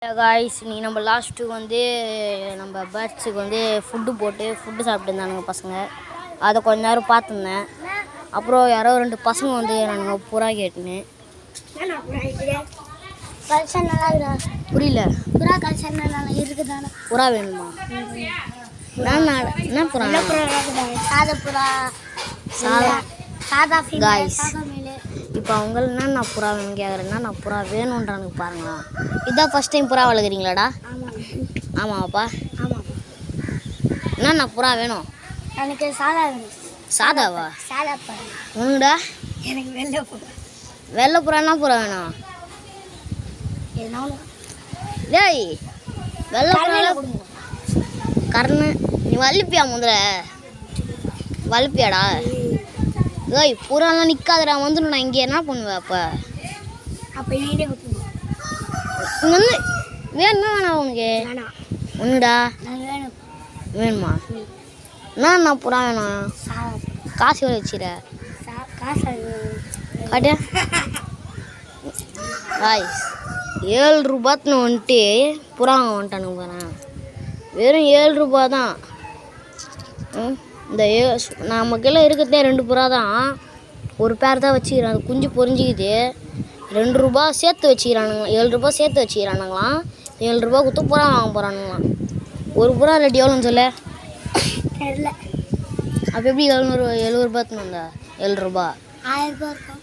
Guys நீ நம்ம last வந்து நம்ம பர்ட்ஸ்க்கு வந்து ஃபுட் போட்டு ஃபுட் சாப்பிட்டு இருந்தானுங்க பசங்க. அத கொஞ்ச நேரம் பார்த்துனேன். அப்புறம் யாரோ ரெண்டு பசங்க வந்து நானுங்க புறா கேட்டுனேன். என்ன புறா இது? கல்ச்சர் நல்லா இருக்குடா. புரியல. புறா கல்ச்சர் நல்லா இருக்குதானே. புறா வேணுமா? என்ன புறா? என்ன புறா இருக்குடா? சாதா புறா. சாதா ஃபீமேல். गाइस சாதா மேல். இப்போ அவங்க என்ன புறா வேணும்னு கேட்குறேன்னா நான் புறா வேணுன்றானுங்க பாருங்களா. இதான் ஃபர்ஸ்ட் டைம் புறா வளர்க்குறீங்களாடா? ஆமாப்பா. என்ன புறா வேணும்? எனக்கு சாதா வேணும். சாதாவா? சாதா புறா. உனக்குடா? எனக்கு வெள்ளை புறா. வெள்ளை புறா என்ன புறா வேணும்? டேய் வெள்ளை புறா கர்ண நீ வலிப்பியா முதல்ல? வலிப்பியாடா? ஏய் புறாலாம் நிற்காதடா வந்துடும். நான் இங்கே என்ன பண்ணுவேன் அப்போ நீண்டே வந்து வேணுமா வேணாம் உனக்கு? ஒன்றுடா வேணுமா? என்ன புறா வேணும்? காசு எவ்வளோ வச்சுற? காட்டு. காய்ஸ் 7 ரூபாய்னு வந்துட்டு புறாங்க வந்துட்டானுங்க போகிறேன். வெறும் 7 ரூபா தான். இந்த நம்ம கீழே இருக்கிறதே 2 புறா தான். ஒரு பேர் தான் வச்சுக்கிறான். அது குஞ்சு பொறிஞ்சிக்குது. 2 ரூபா சேர்த்து வச்சுக்கிறானுங்க. 7 ரூபா சேர்த்து வச்சுக்கிறானுங்களாம். 7 ரூபா கொடுத்து புறா வாங்க போகிறானுங்களாம். ஒரு புறா ரேட் எவ்வளோன்னு சொல்ல? தெரியல. அப்போ எப்படி 70 ரூபாய்னு வந்தா? 7 ரூபா 1000 ரூபா இருக்கும்.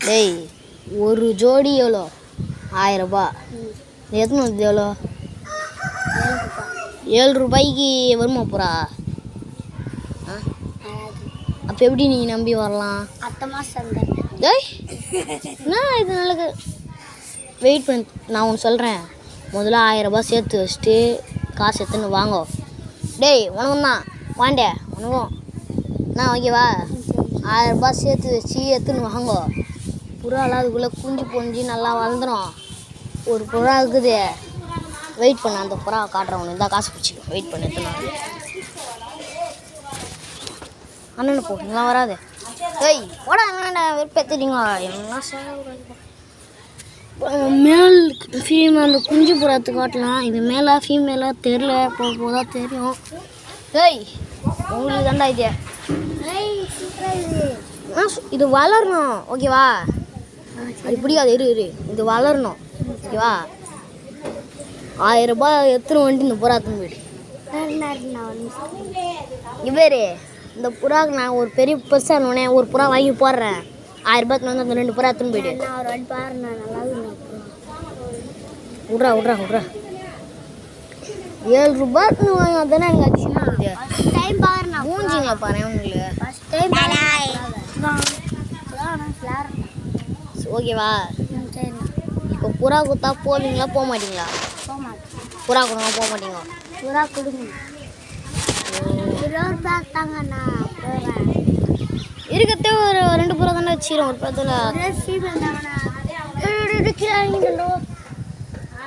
டேய் ஒரு ஜோடி எவ்வளோ? 1000 ரூபா. எத்தனை வந்து எவ்வளோ? 7 ரூபாய்க்கு வருமா புறா? அப்போ எப்படி நீ நம்பி வரலாம்? அடுத்த மாதம் டேய் என்ன இது நல்லது. வெயிட் பண்ணி நான் ஒன்று சொல்கிறேன். முதல்ல 1000 ரூபா சேர்த்து வச்சுட்டு காசு எடுத்துன்னு வாங்கோ. டேய் உனக்கும் தான் வாண்டே உனக்கும் நான் ஓகேவா? 1000 ரூபா சேர்த்து வச்சு எடுத்துன்னு வாங்கோ. புறாலாம் அதுக்குள்ளே குஞ்சு பொஞ்சு நல்லா வளர்ந்துடும். ஒரு புறா இருக்குது. வெயிட் பண்ண அந்த புறா காட்டுறேன் உனக்கு. இந்த காசு பிடிச்சிக்கோ. வெயிட் பண்ணி எடுத்துன்னு அண்ணன் போ இங்கெல்லாம் வராது. ஏய் போடா அண்ணா வெறுப்பேற்றுறீங்களா? எல்லாம் மேல் ஃபீமேல் அந்த குஞ்சு புறாத்து காட்டலாம். இது மேலே ஃபீமேலாக தெரில. போதா தெரியும். ஏய் உங்களுக்கு தாண்டா இது. இது வளரணும் ஓகேவா? அது பிடிக்காது. இரு இது வளரணும் ஓகேவா? 1000 ரூபாய் எடுத்துன்னு வந்துட்டு இந்த புறா எடுத்துன்னு போயிடு. இவரு இந்த புறாவுக்கு நான் ஒரு பெரிய பெருசானோடனே ஒரு புறா வாங்கி போடுறேன். 1000 ரூபாய்க்கு வந்து அந்த 2 புறா எடுத்துன்னு போயிடு. விட்றா 7 ரூபாய்க்கு வாங்க. தானே எனக்கு அதிகமாக மூஞ்சிங்களா பாரு உங்களுக்கு. ஓகேவா? இப்போ புறா கொடுத்தா போவீங்களா போக மாட்டீங்களா? புறா கொடுங்க போக மாட்டீங்க. புறா கொடுங்க. இருக்கிறதே ஒரு 2 புறா தானே வச்சிடும் ஒரு படத்தில்.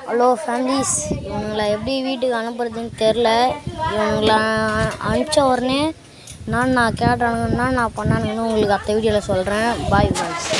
ஹலோ ஃபேமிலிஸ், இவங்களை எப்படி வீட்டுக்கு அனுப்புறதுன்னு தெரில. இவங்களை அனுப்பிச்ச உடனே நான் கேட்டானுங்கன்னா நான் பண்ணானுங்கன்னு உங்களுக்கு அடுத்த வீடியோவில் சொல்கிறேன். Bye friends.